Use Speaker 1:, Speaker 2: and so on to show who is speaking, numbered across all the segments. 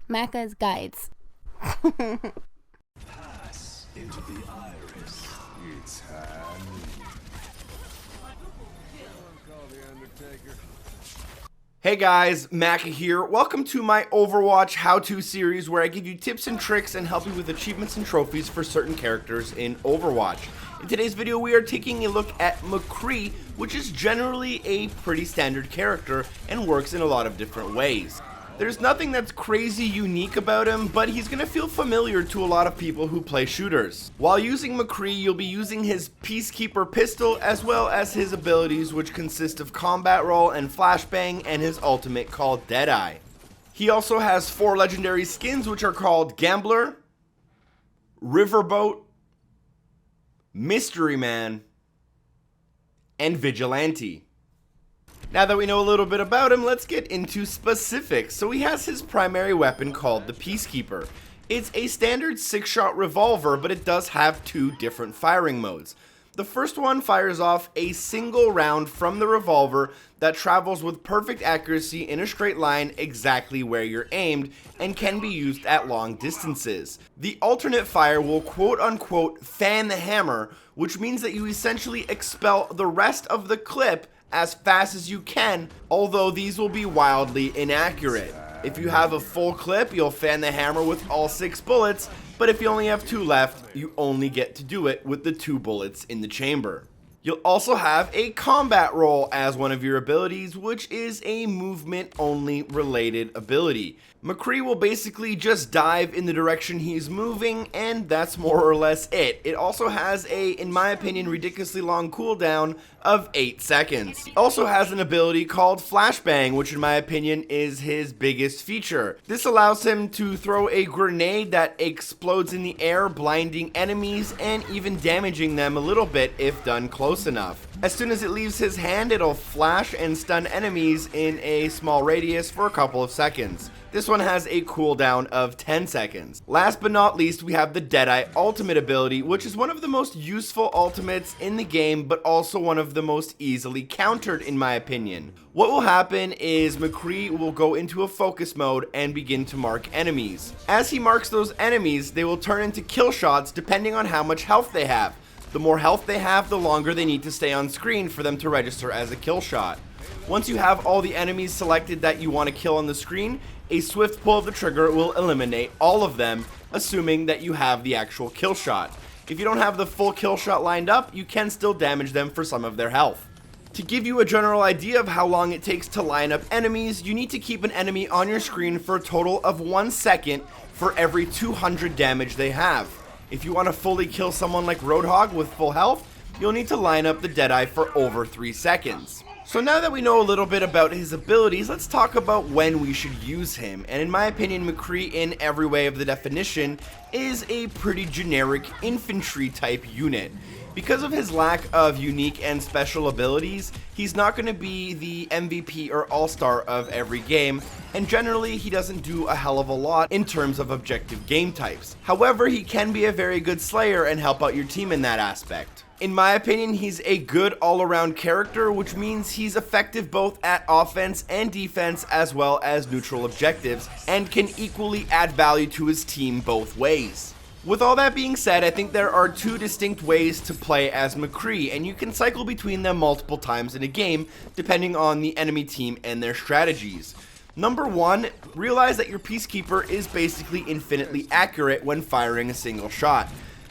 Speaker 1: Macca's guides.
Speaker 2: Pass into the iris. It's
Speaker 3: Hey guys, Macca here. Welcome to my Overwatch how-to series where I give you tips and tricks and help you with achievements and trophies for certain characters in Overwatch. In today's video, we are taking a look at McCree, which is generally a pretty standard character and works in a lot of different ways. There's nothing that's crazy unique about him, but he's going to feel familiar to a lot of people who play shooters. While using McCree, you'll be using his Peacekeeper pistol as well as his abilities, which consist of Combat Roll and Flashbang, and his ultimate called Deadeye. He also has 4 legendary skins, which are called Gambler, Riverboat, Mystery Man, and Vigilante. Now that we know a little bit about him, let's get into specifics. So he has his primary weapon called the Peacekeeper. It's a standard 6-shot revolver, but it does have 2 different firing modes. The first one fires off a single round from the revolver that travels with perfect accuracy in a straight line exactly where you're aimed and can be used at long distances. The alternate fire will quote-unquote fan the hammer, which means that you essentially expel the rest of the clip as fast as you can, although these will be wildly inaccurate. If you have a full clip, you'll fan the hammer with all 6 bullets, but if you only have 2 left, you only get to do it with the 2 bullets in the chamber. You'll also have a combat roll as one of your abilities, which is a movement only related ability. McCree will basically just dive in the direction he's moving, and that's more or less it. It also has a, in my opinion, ridiculously long cooldown of 8 seconds. He also has an ability called Flashbang, which in my opinion is his biggest feature. This allows him to throw a grenade that explodes in the air, blinding enemies and even damaging them a little bit if done close enough. As soon as it leaves his hand, it'll flash and stun enemies in a small radius for a couple of seconds. This one has a cooldown of 10 seconds. Last but not least, we have the Deadeye ultimate ability, which is one of the most useful ultimates in the game, but also one of the most easily countered in my opinion. What will happen is McCree will go into a focus mode and begin to mark enemies. As he marks those enemies, they will turn into kill shots depending on how much health they have. The more health they have, the longer they need to stay on screen for them to register as a kill shot. Once you have all the enemies selected that you want to kill on the screen, a swift pull of the trigger will eliminate all of them, assuming that you have the actual kill shot. If you don't have the full kill shot lined up, you can still damage them for some of their health. To give you a general idea of how long it takes to line up enemies, you need to keep an enemy on your screen for a total of 1 second for every 200 damage they have. If you want to fully kill someone like Roadhog with full health, you'll need to line up the Deadeye for over 3 seconds. So now that we know a little bit about his abilities, let's talk about when we should use him. And in my opinion, McCree, in every way of the definition, is a pretty generic infantry type unit. Because of his lack of unique and special abilities, he's not going to be the MVP or all-star of every game, and generally he doesn't do a hell of a lot in terms of objective game types. However, he can be a very good slayer and help out your team in that aspect. In my opinion, he's a good all-around character, which means he's effective both at offense and defense as well as neutral objectives, and can equally add value to his team both ways. With all that being said, I think there are 2 distinct ways to play as McCree, and you can cycle between them multiple times in a game, depending on the enemy team and their strategies. Number 1, realize that your Peacekeeper is basically infinitely accurate when firing a single shot.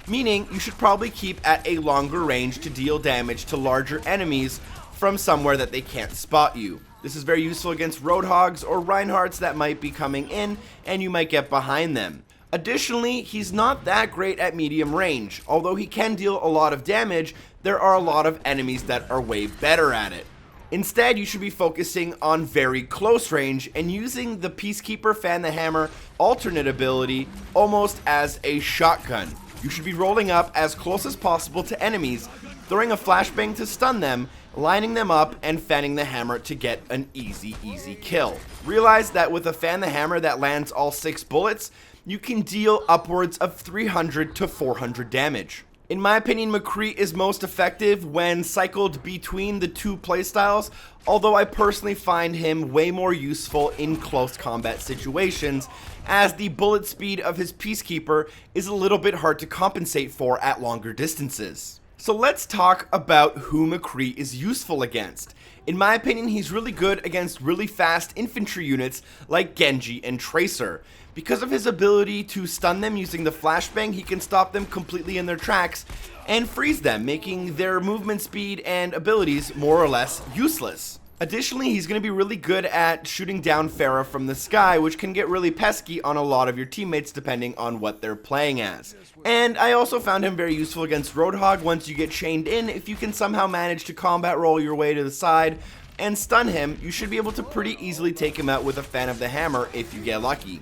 Speaker 3: Meaning, you should probably keep at a longer range to deal damage to larger enemies from somewhere that they can't spot you. This is very useful against Roadhogs or Reinhardts that might be coming in, and you might get behind them. Additionally, he's not that great at medium range. Although he can deal a lot of damage, there are a lot of enemies that are way better at it. Instead, you should be focusing on very close range and using the Peacekeeper Fan the Hammer alternate ability almost as a shotgun. You should be rolling up as close as possible to enemies, throwing a flashbang to stun them, lining them up, and fanning the hammer to get an easy kill. Realize that with a fan the hammer that lands all 6 bullets, you can deal upwards of 300 to 400 damage. In my opinion, McCree is most effective when cycled between the two playstyles, although I personally find him way more useful in close combat situations, as the bullet speed of his Peacekeeper is a little bit hard to compensate for at longer distances. So let's talk about who McCree is useful against. In my opinion, he's really good against really fast infantry units like Genji and Tracer. Because of his ability to stun them using the Flashbang, he can stop them completely in their tracks and freeze them, making their movement speed and abilities more or less useless. Additionally, he's going to be really good at shooting down Pharah from the sky, which can get really pesky on a lot of your teammates depending on what they're playing as. And I also found him very useful against Roadhog once you get chained in. If you can somehow manage to combat roll your way to the side and stun him, you should be able to pretty easily take him out with a Fan of the Hammer if you get lucky.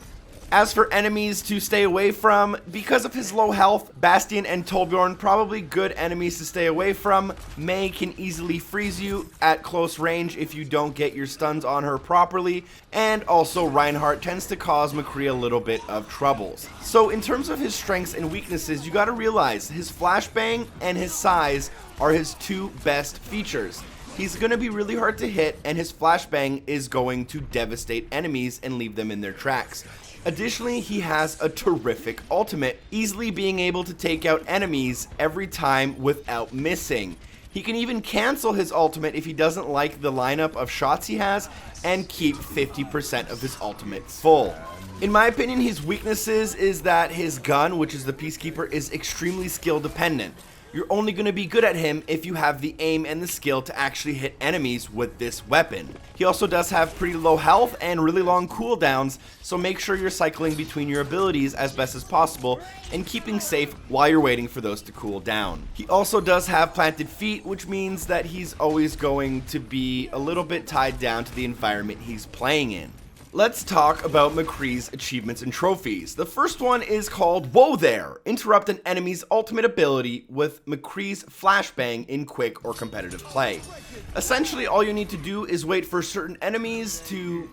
Speaker 3: As for enemies to stay away from, because of his low health, Bastion and Torbjorn probably good enemies to stay away from. Mei can easily freeze you at close range if you don't get your stuns on her properly, and also Reinhardt tends to cause McCree a little bit of troubles. So in terms of his strengths and weaknesses, you gotta realize his Flashbang and his size are his two best features. He's going to be really hard to hit, and his Flashbang is going to devastate enemies and leave them in their tracks. Additionally, he has a terrific ultimate, easily being able to take out enemies every time without missing. He can even cancel his ultimate if he doesn't like the lineup of shots he has, and keep 50% of his ultimate full. In my opinion, his weaknesses is that his gun, which is the Peacekeeper, is extremely skill dependent. You're only going to be good at him if you have the aim and the skill to actually hit enemies with this weapon. He also does have pretty low health and really long cooldowns, so make sure you're cycling between your abilities as best as possible and keeping safe while you're waiting for those to cool down. He also does have planted feet, which means that he's always going to be a little bit tied down to the environment he's playing in. Let's talk about McCree's achievements and trophies. The first one is called Whoa There! Interrupt an enemy's ultimate ability with McCree's Flashbang in quick or competitive play. Essentially, all you need to do is wait for certain enemies to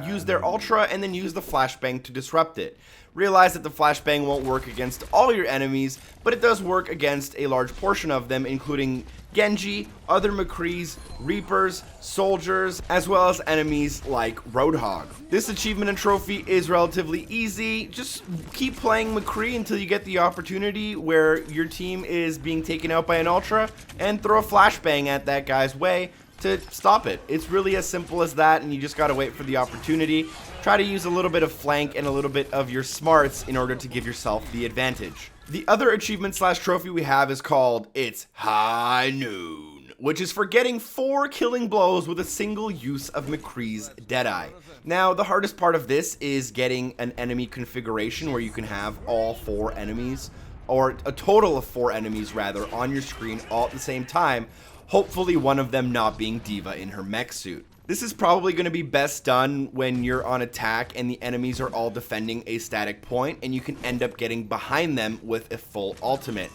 Speaker 3: use their Ultra and then use the Flashbang to disrupt it. Realize that the Flashbang won't work against all your enemies, but it does work against a large portion of them, including Genji, other McCrees, Reapers, soldiers, as well as enemies like Roadhog. This achievement and trophy is relatively easy. Just keep playing McCree until you get the opportunity where your team is being taken out by an Ultra, and throw a Flashbang at that guy's way to stop it. It's really as simple as that, and you just gotta wait for the opportunity. Try to use a little bit of flank and a little bit of your smarts in order to give yourself the advantage. The other achievement slash trophy we have is called It's High Noon, which is for getting 4 killing blows with a single use of McCree's Deadeye. Now, the hardest part of this is getting an enemy configuration where you can have all 4 enemies, or a total of 4 enemies rather, on your screen all at the same time, hopefully one of them not being D.Va in her mech suit. This is probably going to be best done when you're on attack and the enemies are all defending a static point, and you can end up getting behind them with a full ultimate.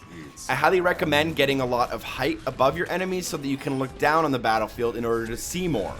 Speaker 3: I highly recommend getting a lot of height above your enemies so that you can look down on the battlefield in order to see more.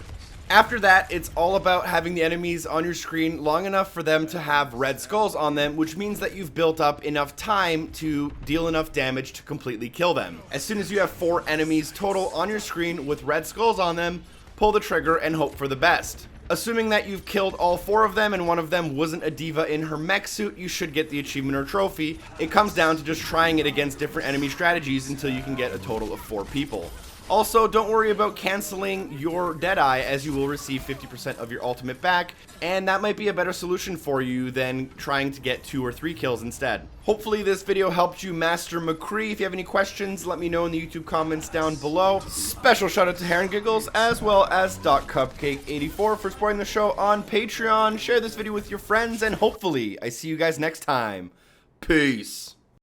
Speaker 3: After that, it's all about having the enemies on your screen long enough for them to have red skulls on them, which means that you've built up enough time to deal enough damage to completely kill them. As soon as you have 4 enemies total on your screen with red skulls on them, pull the trigger and hope for the best. Assuming that you've killed all 4 of them and one of them wasn't a D.Va in her mech suit, you should get the achievement or trophy. It comes down to just trying it against different enemy strategies until you can get a total of 4 people. Also, don't worry about canceling your Deadeye, as you will receive 50% of your ultimate back, and that might be a better solution for you than trying to get 2 or 3 kills instead. Hopefully this video helped you master McCree. If you have any questions, let me know in the YouTube comments down below. Special shout out to Heron Giggles, as well as DocCupcake84 for supporting the show on Patreon. Share this video with your friends, and hopefully I see you guys next time. Peace.